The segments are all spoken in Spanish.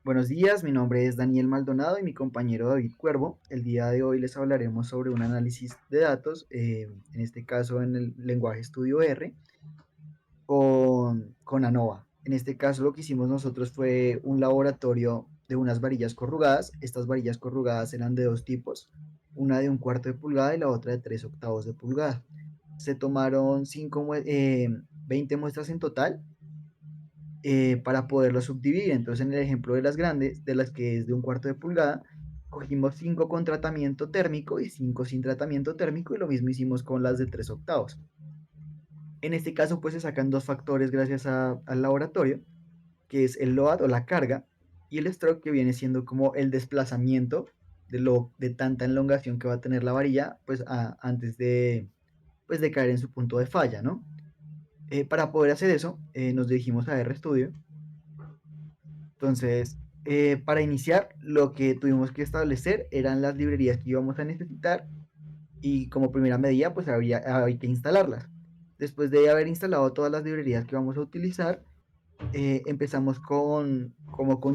Buenos días, mi nombre es Daniel Maldonado y mi compañero David Cuervo. El día de hoy les hablaremos sobre un análisis de datos, en este caso en el lenguaje Estudio R, con ANOVA. En este caso lo que hicimos nosotros fue un laboratorio de unas varillas corrugadas. Estas varillas corrugadas eran de dos tipos, una de un cuarto de pulgada y la otra de 3/8 de pulgada. Se tomaron 20 muestras en total para poderlo subdividir. Entonces, en el ejemplo de las grandes, de las que es de un cuarto de pulgada, cogimos 5 con tratamiento térmico y 5 sin tratamiento térmico, y lo mismo hicimos con las de 3/8. En este caso, pues se sacan dos factores gracias al laboratorio, que es el load o la carga, y el stroke, que viene siendo como el desplazamiento de tanta elongación que va a tener la varilla, pues antes de caer en su punto de falla, ¿no? Para poder hacer eso, nos dirigimos a RStudio. Entonces, para iniciar, lo que tuvimos que establecer eran las librerías que íbamos a necesitar, y como primera medida, pues había que instalarlas. Después de haber instalado todas las librerías que vamos a utilizar, empezamos con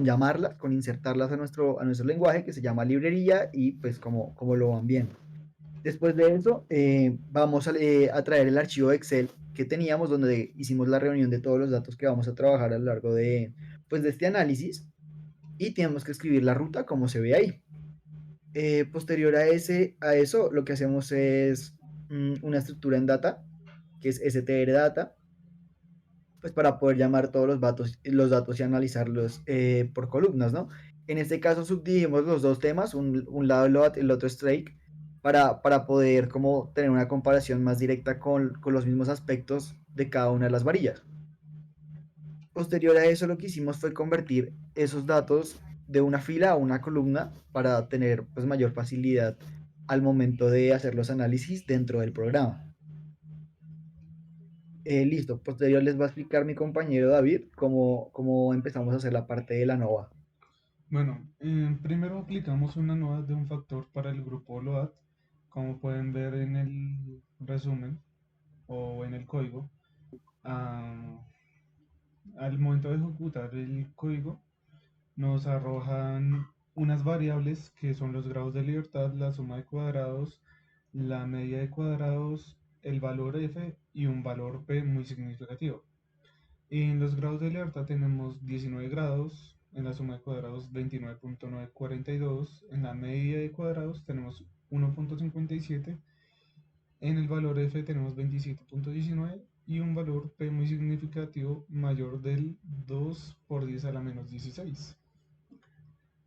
llamarlas, con insertarlas a nuestro lenguaje, que se llama librería, y pues como lo van viendo. Después de eso, vamos a traer el archivo de Excel que teníamos, donde hicimos la reunión de todos los datos que vamos a trabajar a lo largo pues, de este análisis, y tenemos que escribir la ruta como se ve ahí. Posterior a eso, lo que hacemos es una estructura en data, que es str data, pues para poder llamar todos los datos y analizarlos por columnas, ¿no? En este caso subdividimos los dos temas, un lado load, el otro strike, para poder como tener una comparación más directa con los mismos aspectos de cada una de las varillas. Posterior a eso, lo que hicimos fue convertir esos datos de una fila a una columna para tener pues mayor facilidad al momento de hacer los análisis dentro del programa. Listo, posterior les va a explicar mi compañero David cómo empezamos a hacer la parte de la NOVA. Bueno, primero aplicamos una NOA de un factor para el grupo LOAD, como pueden ver en el resumen o en el código. Ah, Al momento de ejecutar el código, nos arrojan unas variables que son los grados de libertad, la suma de cuadrados, la media de cuadrados, el valor f y un valor p muy significativo. En los grados de libertad tenemos 19 grados, en la suma de cuadrados 29.942, en la media de cuadrados tenemos 1.57, en el valor f tenemos 27.19 y un valor p muy significativo mayor del 2 por 10 a la menos 16.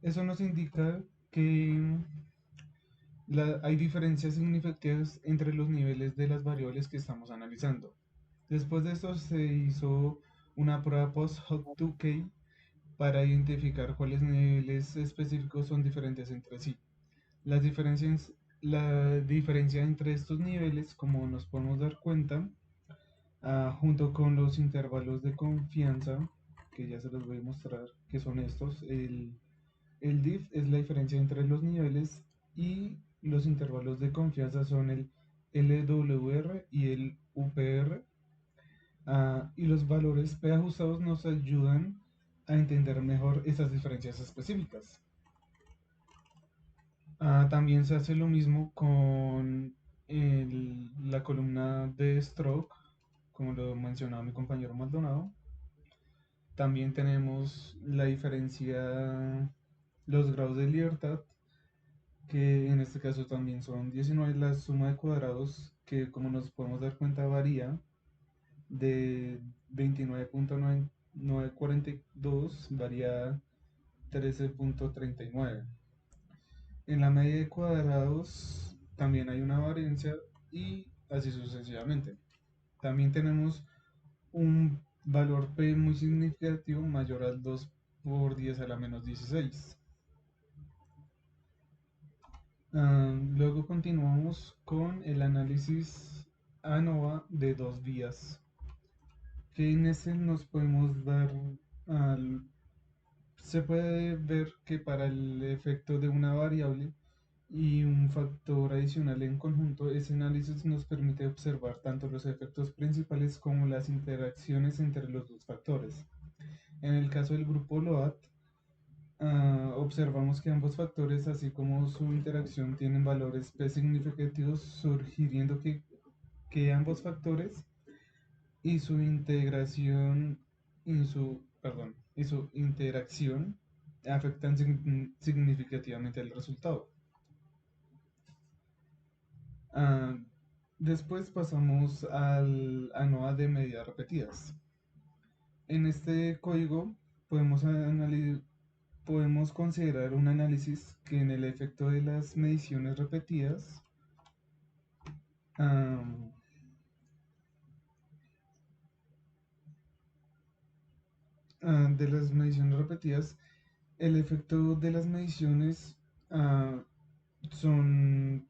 Eso nos indica que hay diferencias significativas entre los niveles de las variables que estamos analizando. Después de esto se hizo una prueba post-hoc 2K para identificar cuáles niveles específicos son diferentes entre sí. La diferencia entre estos niveles, como nos podemos dar cuenta, junto con los intervalos de confianza, que ya se los voy a mostrar, que son estos, el diff es la diferencia entre los niveles y los intervalos de confianza son el LWR y el UPR. Y los valores preajustados nos ayudan a entender mejor esas diferencias específicas. También se hace lo mismo con la columna de stroke, como lo mencionaba mi compañero Maldonado. También tenemos la diferencia, los grados de libertad, que en este caso también son 19. La suma de cuadrados, que como nos podemos dar cuenta varía de 29.942, varía 13.39. En la media de cuadrados también hay una variancia y así sucesivamente. También tenemos un valor P muy significativo mayor al 2 por 10 a la menos 16. Luego continuamos con el análisis ANOVA de dos vías, que en ese nos podemos dar, al- se puede ver que para el efecto de una variable y un factor adicional en conjunto, ese análisis nos permite observar tanto los efectos principales como las interacciones entre los dos factores. En el caso del grupo LOAT, Observamos que ambos factores, así como su interacción, tienen valores P significativos, sugiriendo que ambos factores y su integración y su interacción afectan significativamente el resultado. Ah, Después pasamos al ANOVA de medidas repetidas. En este código podemos considerar un análisis que en el efecto de las mediciones repetidas, am, de las mediciones repetidas, el efecto de las mediciones ah, son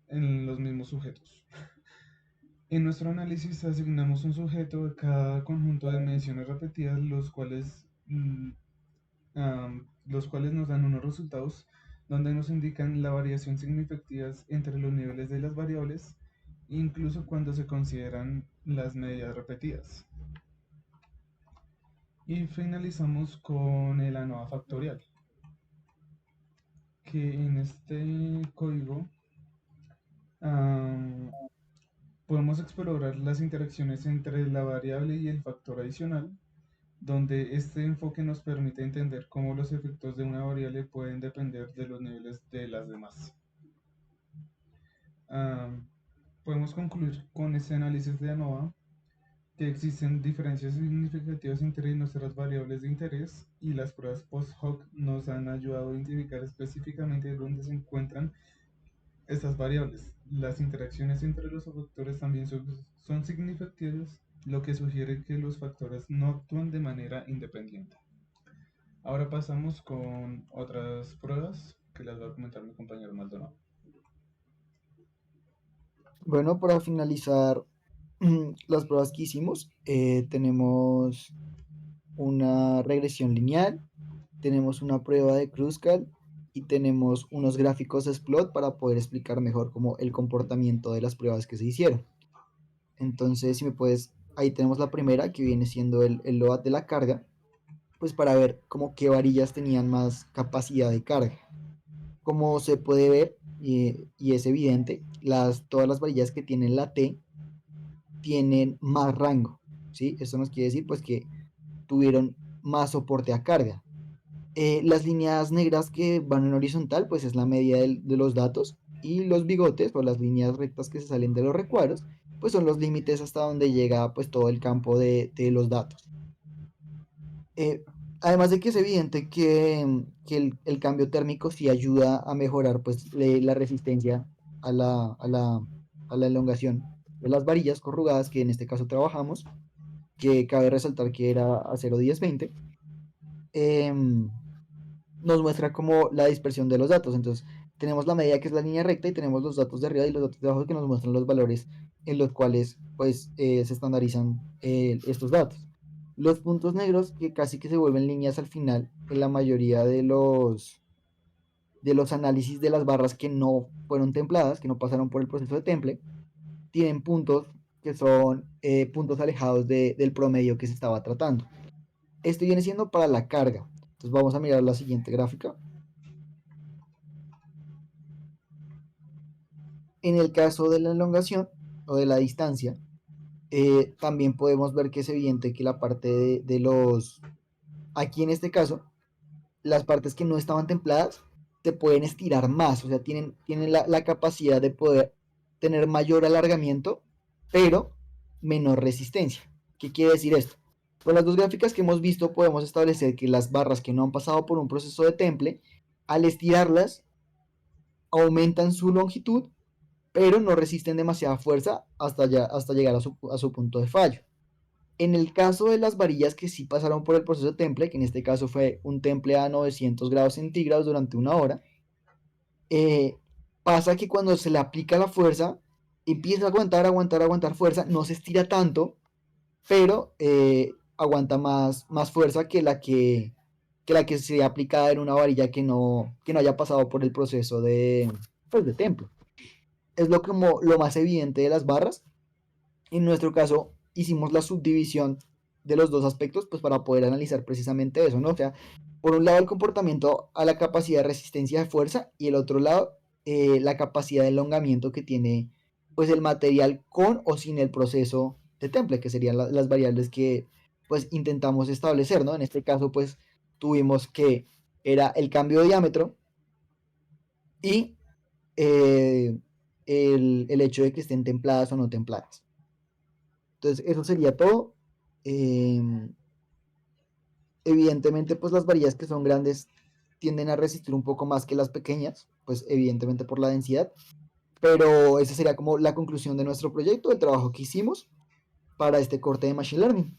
en los mismos sujetos. En nuestro análisis asignamos un sujeto a cada conjunto de mediciones repetidas, los cuales nos dan unos resultados donde nos indican la variación significativa entre los niveles de las variables, incluso cuando se consideran las medidas repetidas. Y finalizamos con el ANOVA factorial, que en este código am, podemos explorar las interacciones entre la variable y el factor adicional, donde este enfoque nos permite entender cómo los efectos de una variable pueden depender de los niveles de las demás. Ah, Podemos concluir con este análisis de ANOVA que existen diferencias significativas entre nuestras variables de interés y las pruebas post-hoc nos han ayudado a identificar específicamente dónde se encuentran estas variables. Las interacciones entre los factores también son significativas, lo que sugiere que los factores no actúan de manera independiente. Ahora pasamos con otras pruebas que las va a comentar mi compañero Maldonado. Bueno, para finalizar las pruebas que hicimos, tenemos una regresión lineal, tenemos una prueba de Kruskal y tenemos unos gráficos de Splot para poder explicar mejor como el comportamiento de las pruebas que se hicieron. Entonces, si me puedes, ahí tenemos la primera que viene siendo el load de la carga, pues para ver como qué varillas tenían más capacidad de carga. Como se puede ver, y es evidente, todas las varillas que tienen la T tienen más rango, ¿sí? Esto nos quiere decir pues que tuvieron más soporte a carga. Las líneas negras que van en horizontal pues es la media de los datos, y los bigotes o las líneas rectas que se salen de los recuadros pues son los límites hasta donde llega pues todo el campo de los datos. Eh, Además de que es evidente que el cambio térmico sí ayuda a mejorar pues la resistencia a la elongación de las varillas corrugadas que en este caso trabajamos, que cabe resaltar que era acero 1020. Nos muestra como la dispersión de los datos. Entonces, tenemos la medida que es la línea recta y tenemos los datos de arriba y los datos de abajo que nos muestran los valores en los cuales pues se estandarizan estos datos. Los puntos negros que casi que se vuelven líneas al final en la mayoría de los análisis de las barras que no fueron templadas, que no pasaron por el proceso de temple, tienen puntos que son puntos alejados del promedio que se estaba tratando. Esto viene siendo para la carga. Entonces vamos a mirar la siguiente gráfica. En el caso de la elongación o de la distancia, también podemos ver que es evidente que la parte aquí en este caso, las partes que no estaban templadas se pueden estirar más, o sea, tienen la capacidad de poder tener mayor alargamiento, pero menor resistencia. ¿Qué quiere decir esto? Con las dos gráficas que hemos visto podemos establecer que las barras que no han pasado por un proceso de temple, al estirarlas, aumentan su longitud, pero no resisten demasiada fuerza hasta llegar a su punto de fallo. En el caso de las varillas que sí pasaron por el proceso de temple, que en este caso fue un temple a 900 grados centígrados durante una hora, eh, pasa que cuando se le aplica la fuerza, empieza a aguantar, aguantar, aguantar fuerza, no se estira tanto, pero aguanta más fuerza que la que se aplicada en una varilla que no haya pasado por el proceso pues, de temple. Es como lo más evidente de las barras. En nuestro caso, hicimos la subdivisión de los dos aspectos, pues para poder analizar precisamente eso, ¿no? O sea, por un lado el comportamiento a la capacidad de resistencia de fuerza y el otro lado la capacidad de elongamiento que tiene pues el material con o sin el proceso de temple, que serían las variables que pues intentamos establecer, ¿no? En este caso pues tuvimos que era el cambio de diámetro y el hecho de que estén templadas o no templadas. Entonces eso sería todo. Eh, Evidentemente, pues las varillas que son grandes tienden a resistir un poco más que las pequeñas, pues evidentemente por la densidad, pero esa sería como la conclusión de nuestro proyecto, el trabajo que hicimos para este corte de Machine Learning.